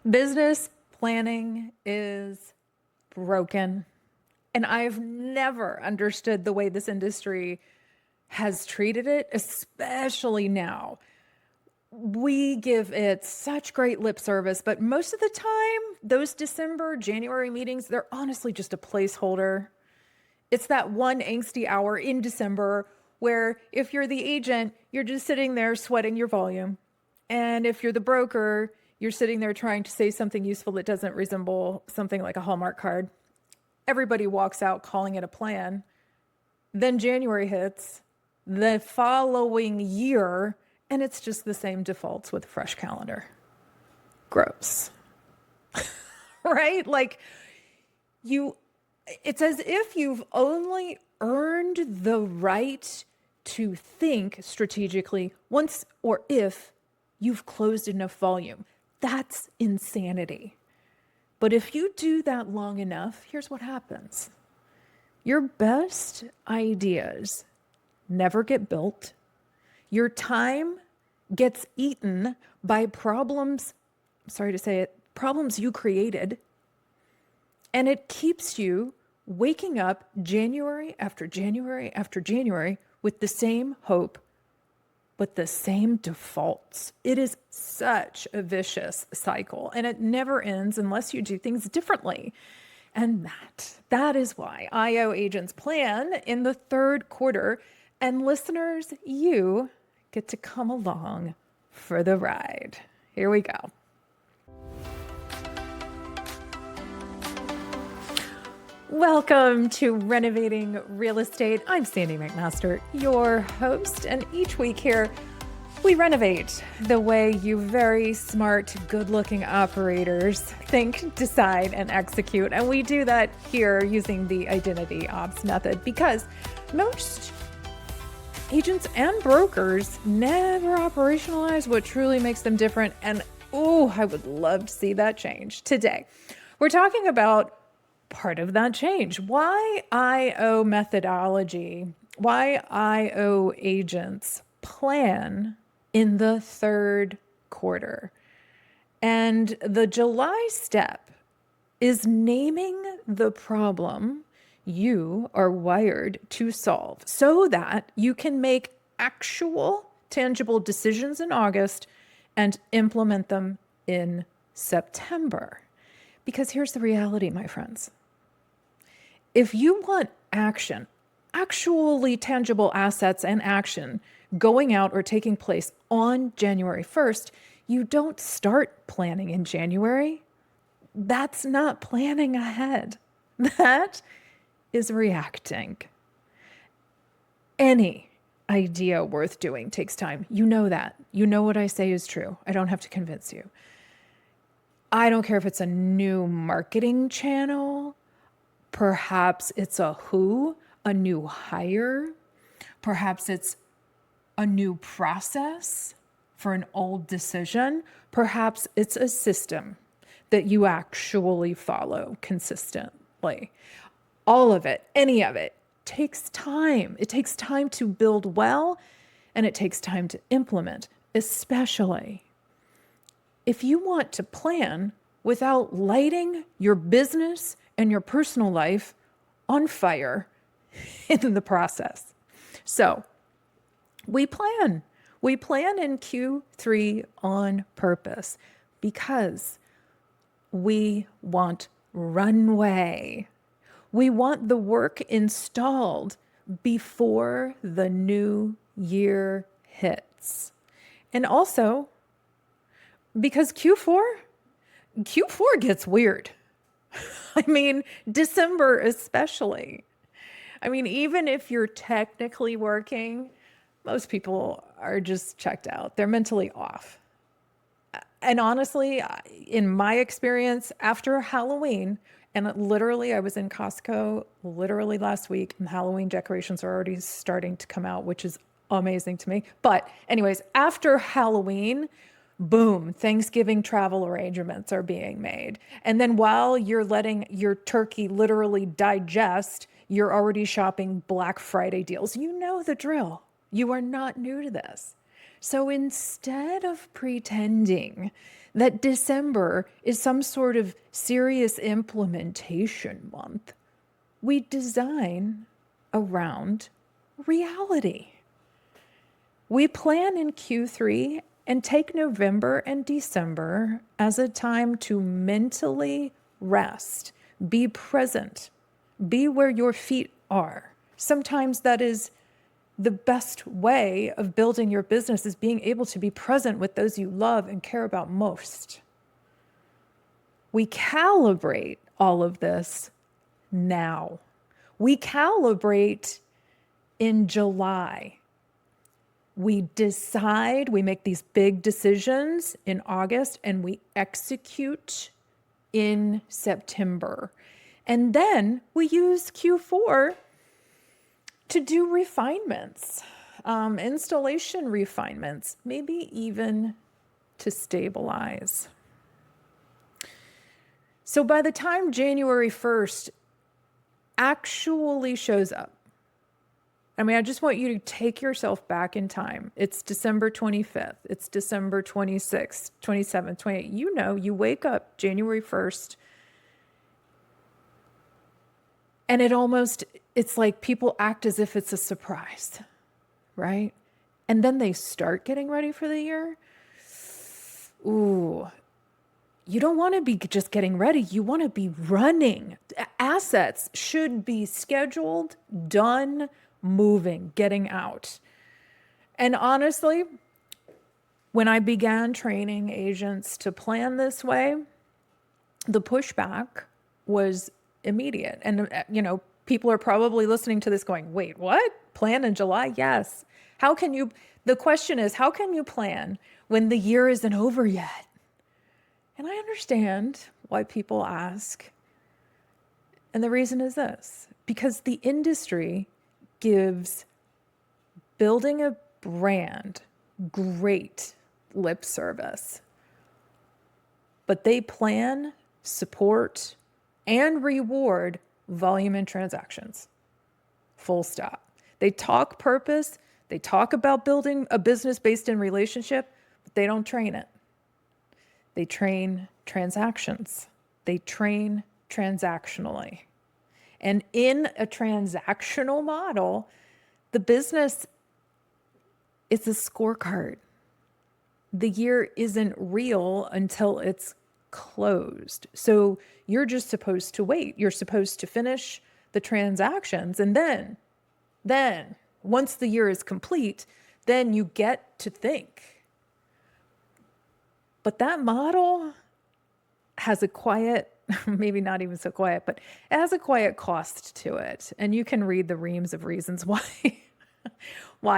Business planning is broken. And I've never understood the way this industry has treated it, especially now. We give it such great lip service, but most of the time, those December, January meetings, they're honestly just a placeholder. It's that one angsty hour in December where if you're the agent, you're just sitting there sweating your volume. And if you're the broker, you're sitting there trying to say something useful that doesn't resemble something like a Hallmark card. Everybody walks out calling it a plan. Then January hits, the following year, and it's just the same defaults with a fresh calendar. Gross. Right? It's as if you've only earned the right to think strategically once or if you've closed enough volume. That's insanity. But if you do that long enough, here's what happens. Your best ideas never get built. Your time gets eaten by problems, sorry to say it, problems you created. And it keeps you waking up January after January after January with the same hope, but the same defaults. It is such a vicious cycle, and it never ends unless you do things differently. And that is why IO agents plan in the third quarter, and listeners, you get to come along for the ride. Here we go. Welcome to Renovating Real Estate. I'm Sandy McMaster, your host, and each week here, we renovate the way you very smart, good-looking operators think, decide, and execute. And we do that here using the identity ops method because most agents and brokers never operationalize what truly makes them different. And I would love to see that change today. We're talking about part of that change. Why IO methodology, why IO agents plan in the third quarter. And the July step is naming the problem you are wired to solve so that you can make actual tangible decisions in August and implement them in September. Because here's the reality, my friends. If you want action, actually tangible assets and action going out or taking place on January 1st, you don't start planning in January. That's not planning ahead. That is reacting. Any idea worth doing takes time. You know that. You know what I say is true. I don't have to convince you. I don't care if it's a new marketing channel. Perhaps it's a new hire. Perhaps it's a new process for an old decision. Perhaps it's a system that you actually follow consistently. All of it, any of it, takes time. It takes time to build well, and it takes time to implement, especially if you want to plan without lighting your business and your personal life on fire in the process. So we plan. We plan in Q3 on purpose because we want runway. We want the work installed before the new year hits. And also because Q4 gets weird. I mean, December especially. I mean, even if you're technically working, most people are just checked out. They're mentally off. And honestly, in my experience, after Halloween, and literally I was in Costco literally last week, and Halloween decorations are already starting to come out, which is amazing to me. But anyways, after Halloween, boom, Thanksgiving travel arrangements are being made. And then while you're letting your turkey literally digest, you're already shopping Black Friday deals. You know the drill. You are not new to this. So instead of pretending that December is some sort of serious implementation month, we design around reality. We plan in Q3 and take November and December as a time to mentally rest, be present, be where your feet are. Sometimes that is the best way of building your business, is being able to be present with those you love and care about most. We calibrate all of this now. We calibrate in July. We decide, we make these big decisions in August, and we execute in September. And then we use Q4 to do refinements, installation refinements, maybe even to stabilize. So by the time January 1st actually shows up, I mean, I just want you to take yourself back in time. It's December 25th. It's December 26th, 27th, 28th. You know, you wake up January 1st, and it's like people act as if it's a surprise, right? And then they start getting ready for the year. Ooh, you don't want to be just getting ready. You want to be running. Assets should be scheduled, done, moving, getting out. And honestly, when I began training agents to plan this way, the pushback was immediate. And, people are probably listening to this going, wait, what? Plan in July? Yes. The question is, how can you plan when the year isn't over yet? And I understand why people ask. And the reason is this, because the industry gives building a brand great lip service, but they plan, support, and reward volume and transactions. Full stop. They talk purpose. They talk about building a business based in relationship, but they don't train it. They train transactions. They train transactionally. And in a transactional model, the business is a scorecard. The year isn't real until it's closed. So you're just supposed to wait. You're supposed to finish the transactions. And then once the year is complete, then you get to think. But that model has a quiet, maybe not even so quiet, but it has a quiet cost to it. And you can read the reams of reasons why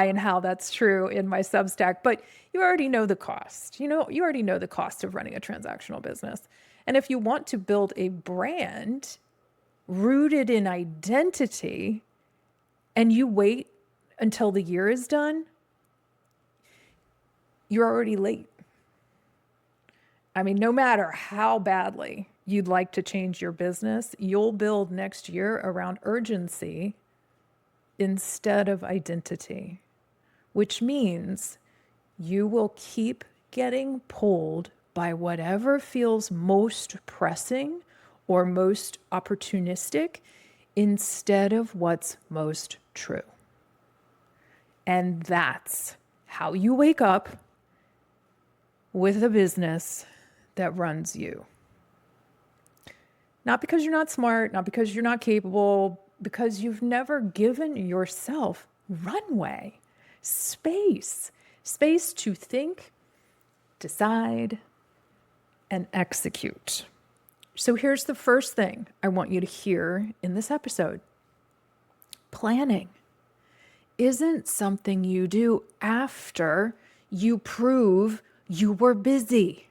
and how that's true in my Substack, but you already know the cost. You already know the cost of running a transactional business. And if you want to build a brand rooted in identity and you wait until the year is done, you're already late. I mean, no matter how badly you'd like to change your business, you'll build next year around urgency instead of identity, which means you will keep getting pulled by whatever feels most pressing or most opportunistic instead of what's most true. And that's how you wake up with a business that runs you. Not because you're not smart, not because you're not capable, because you've never given yourself runway, space to think, decide, and execute. So here's the first thing I want you to hear in this episode. Planning isn't something you do after you prove you were busy.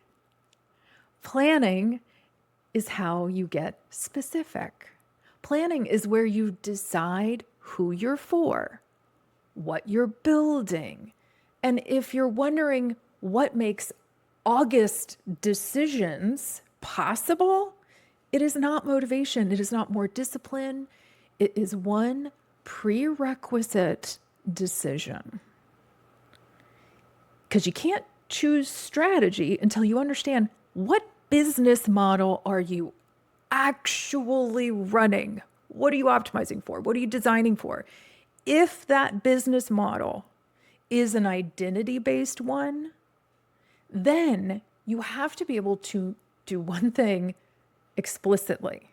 Planning is how you get specific. Planning is where you decide who you're for, what you're building. And if you're wondering what makes August decisions possible, it is not motivation. It is not more discipline. It is one prerequisite decision. because you can't choose strategy until you understand what business model are you actually running? What are you optimizing for? What are you designing for? If that business model is an identity-based one, then you have to be able to do one thing explicitly.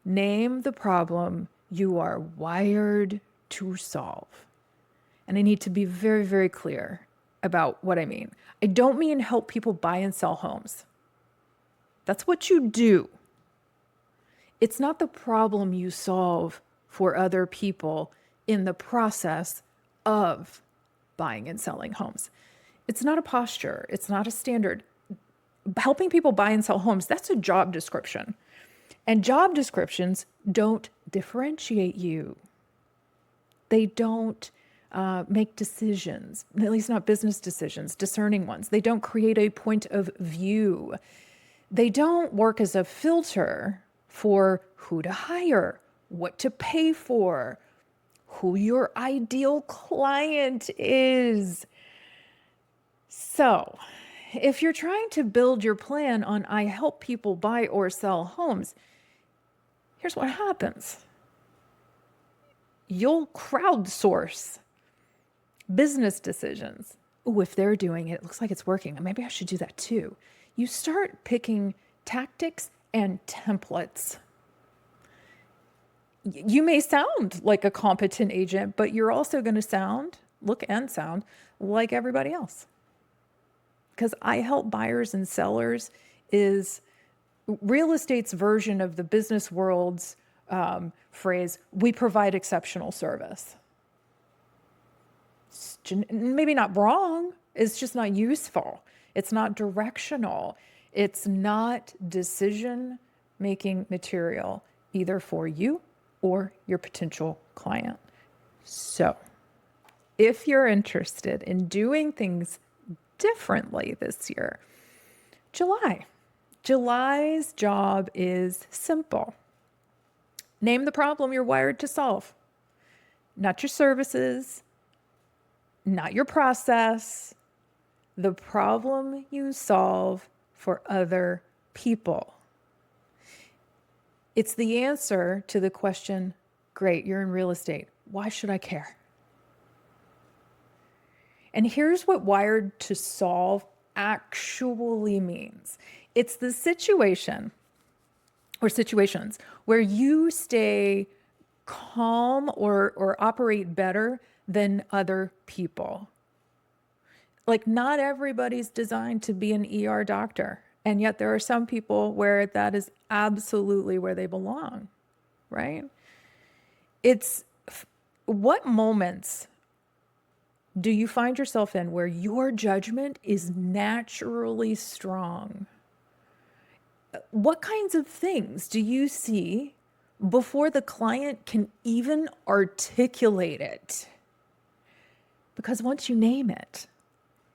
Name the problem you are wired to solve. And I need to be very, very clear about what I mean. I don't mean help people buy and sell homes. That's what you do. It's not the problem you solve for other people in the process of buying and selling homes. It's not a posture. It's not a standard. Helping people buy and sell homes, that's a job description. And job descriptions don't differentiate you. They don't make decisions, at least not business decisions, discerning ones. They don't create a point of view. They don't work as a filter for who to hire, what to pay for, who your ideal client is. So, if you're trying to build your plan on I help people buy or sell homes, here's what happens. You'll crowdsource business decisions. Oh, if they're doing it, it looks like it's working. Maybe I should do that too. You start picking tactics and templates. You may sound like a competent agent, but you're also going to look and sound like everybody else. Because I help buyers and sellers is real estate's version of the business world's phrase, we provide exceptional service. It's maybe not wrong, it's just not useful. It's not directional. It's not decision-making material, either for you or your potential client. So, if you're interested in doing things differently this year, July's job is simple. Name the problem you're wired to solve. Not your services, not your process, the problem you solve for other people. It's the answer to the question, great, you're in real estate. Why should I care? And here's what wired to solve actually means. It's the situation or situations where you stay calm or operate better than other people. Like, not everybody's designed to be an ER doctor. And yet there are some people where that is absolutely where they belong, right? It's what moments do you find yourself in where your judgment is naturally strong? What kinds of things do you see before the client can even articulate it? Because once you name it,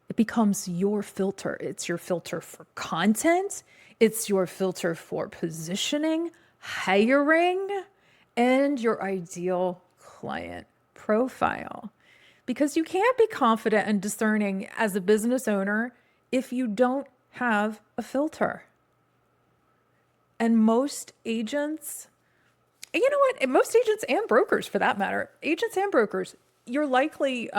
it becomes your filter. It's your filter for content. It's your filter for positioning, hiring, and your ideal client profile. Because you can't be confident and discerning as a business owner if you don't have a filter. And most agents, you know what? Most agents and brokers, for that matter, agents and brokers, you're likely,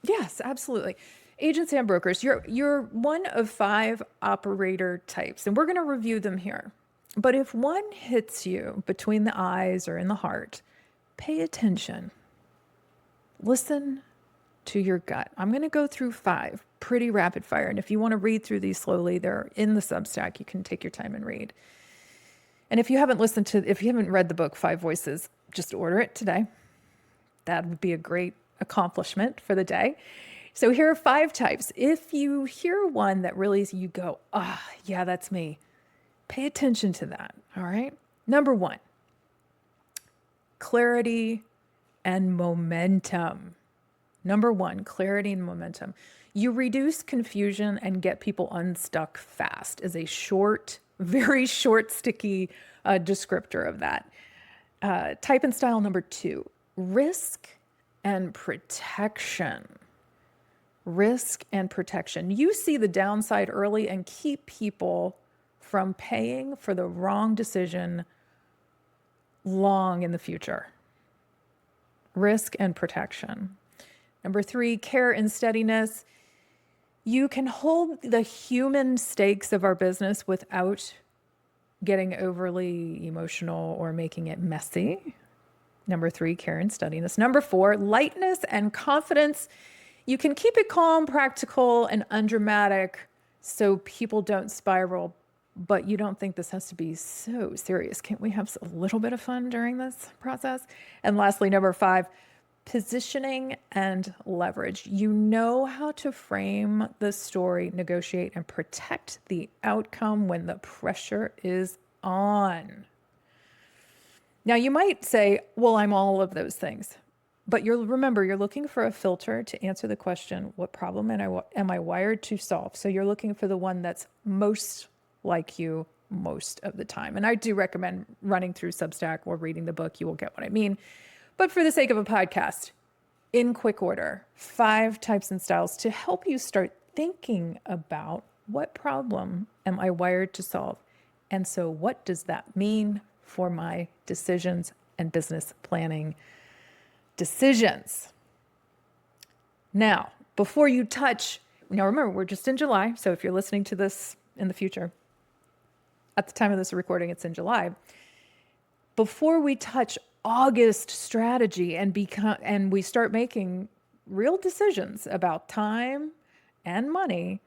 yes, absolutely. Agents and brokers, you're one of 5 operator types, and we're going to review them here. But if one hits you between the eyes or in the heart, pay attention. Listen to your gut. I'm going to go through 5 pretty rapid fire. And if you want to read through these slowly, they're in the Substack. You can take your time and read. And if you haven't read the book 5 Voices, just order it today. That would be a great accomplishment for the day. So here are 5 types. If you hear one that really you go, yeah, that's me, pay attention to that. All right. Number 1, clarity and momentum. Number 1, clarity and momentum. You reduce confusion and get people unstuck fast is a short, very short, sticky descriptor of that. Type and style number 2, risk and protection. risk and protection. You see the downside early and keep people from paying for the wrong decision long in the future. Risk and protection. Number 3, care and steadiness. You can hold the human stakes of our business without getting overly emotional or making it messy. Number 3, care and steadiness. Number 4, lightness and confidence. You can keep it calm, practical, and undramatic so people don't spiral, but you don't think this has to be so serious. Can't we have a little bit of fun during this process? And lastly, number 5, positioning and leverage. You know how to frame the story, negotiate, and protect the outcome when the pressure is on. Now, you might say, well, I'm all of those things. But remember, you're looking for a filter to answer the question, what problem am I wired to solve? So you're looking for the one that's most like you most of the time. And I do recommend running through Substack or reading the book. You will get what I mean. But for the sake of a podcast, in quick order, 5 types and styles to help you start thinking about what problem am I wired to solve? And so what does that mean for my decisions and business planning decisions? Now, before you remember, we're just in July. So if you're listening to this in the future, at the time of this recording, it's in July. Before we touch August strategy and we start making real decisions about time and money,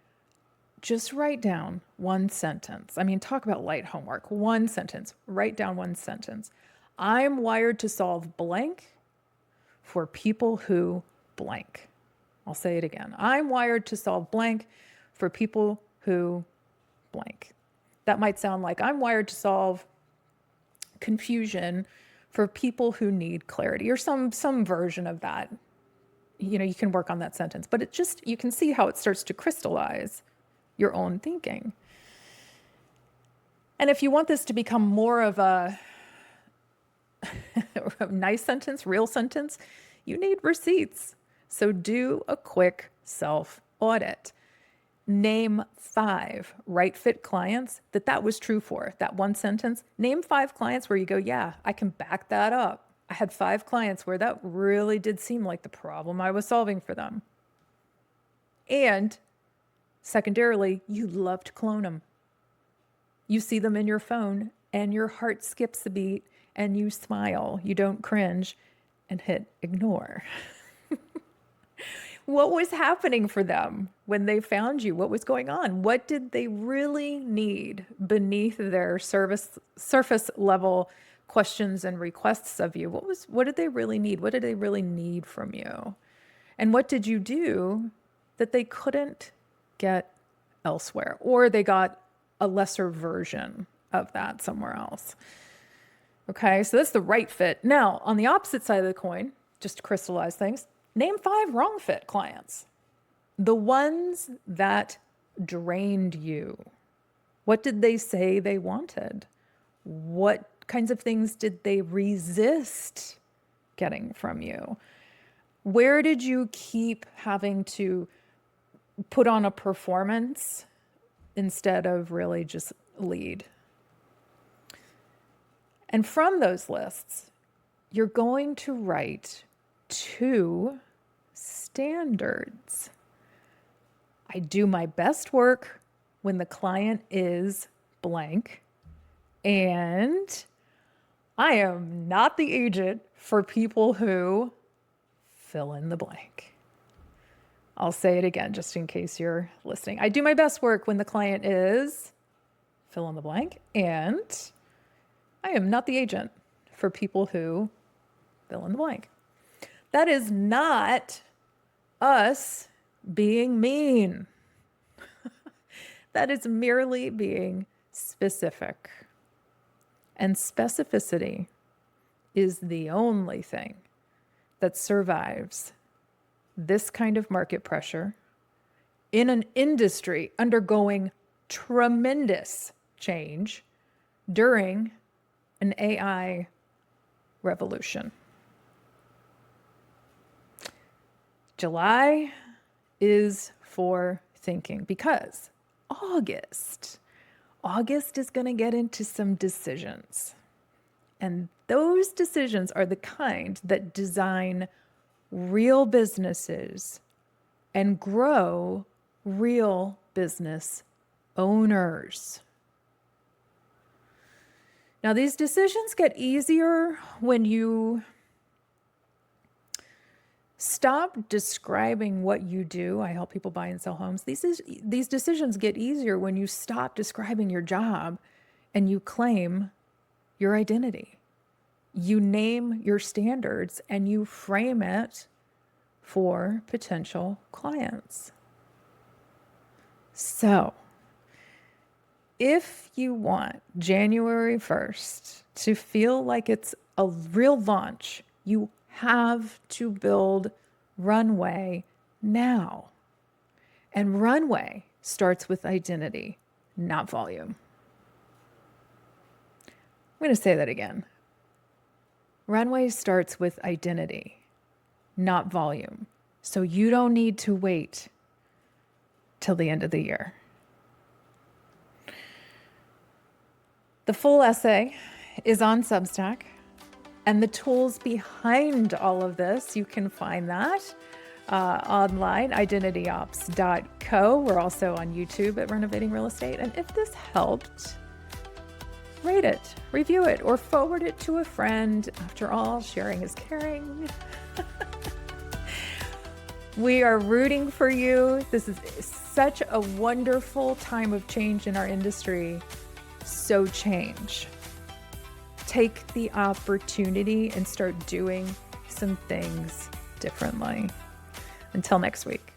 just write down one sentence. I mean, talk about light homework. One sentence. Write down one sentence. I'm wired to solve blank for people who blank. I'll say it again. I'm wired to solve blank for people who blank. That might sound like I'm wired to solve confusion for people who need clarity, or some version of that. You can work on that sentence, but you can see how it starts to crystallize your own thinking. And if you want this to become more of a nice sentence, real sentence, you need receipts. So do a quick self-audit. Name 5 right fit clients that was true for. That one sentence. Name 5 clients where you go, yeah, I can back that up. I had 5 clients where that really did seem like the problem I was solving for them. And secondarily, you love to clone them. You see them in your phone and your heart skips a beat and you smile. You don't cringe and hit ignore. What was happening for them when they found you? What was going on? What did they really need beneath their surface level questions and requests of you? What did they really need? What did they really need from you? And what did you do that they couldn't get elsewhere? Or they got a lesser version of that somewhere else. Okay, so that's the right fit. Now, on the opposite side of the coin, just to crystallize things, name 5 wrong fit clients. The ones that drained you. What did they say they wanted? What kinds of things did they resist getting from you? Where did you keep having to put on a performance instead of really just lead? And from those lists, you're going to write 2 standards. I do my best work when the client is blank, and I am not the agent for people who fill in the blank. I'll say it again just in case you're listening. I do my best work when the client is fill in the blank, and I am not the agent for people who fill in the blank. That is not us being mean. That is merely being specific. And specificity is the only thing that survives this kind of market pressure in an industry undergoing tremendous change during an AI revolution. July is for thinking, because August is going to get into some decisions. And those decisions are the kind that design real businesses and grow real business owners. Now, these decisions get easier when you stop describing what you do. I help people buy and sell homes. These decisions get easier when you stop describing your job and you claim your identity. You name your standards and you frame it for potential clients. So, if you want January 1st to feel like it's a real launch, you have to build runway now. And runway starts with identity, not volume. I'm going to say that again. Runway starts with identity, not volume. So you don't need to wait till the end of the year. The full essay is on Substack, and the tools behind all of this, you can find that online, identityops.co. We're also on YouTube at Renovating Real Estate. And if this helped, rate it, review it, or forward it to a friend. After all, sharing is caring. We are rooting for you. This is such a wonderful time of change in our industry. So change. Take the opportunity and start doing some things differently. Until next week.